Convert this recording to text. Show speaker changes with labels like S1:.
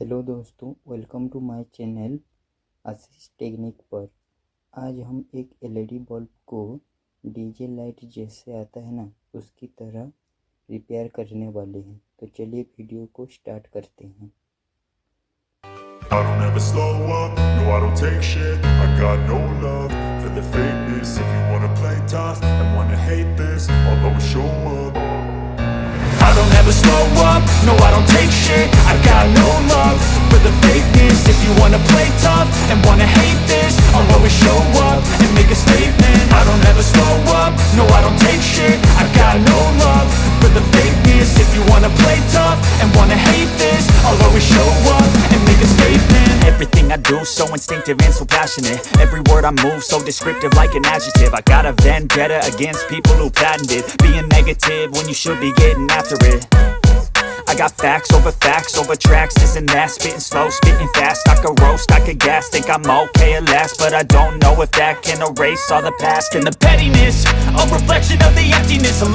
S1: Hello दोस्तों, welcome to my channel Ashish technique पर। आज हम एक एलईडी बल्ब को डीजे लाइट जैसे आता है ना, उसकी तरह रिपेयर करने वाले हैं। तो चलिए वीडियो को स्टार्ट करते हैं।
S2: I don't ever slow up, no I don't take shit. I got no love for the fakeness. If you wanna play tough and wanna hate this, I'll always show up. I don't ever slow up, no I don't take shit. I got no love for the fakeness. If you wanna play tough and wanna hate this, I'll always show up and make a statement. I don't ever slow up, no I don't take shit. I got no love for the fakeness. If you wanna play tough and wanna hate this, I'll always show up and make a statement.
S3: Everything I do so instinctive and so passionate. Every word I move so descriptive like an adjective. I got a vendetta against people who patented being negative when you should be getting after it. I got facts over tracks, this and that. Spitting slow, spitting fast. I could roast, I could gas. Think I'm okay at last, but I don't know if that can erase all the past. And the pettiness, a reflection of the emptiness. A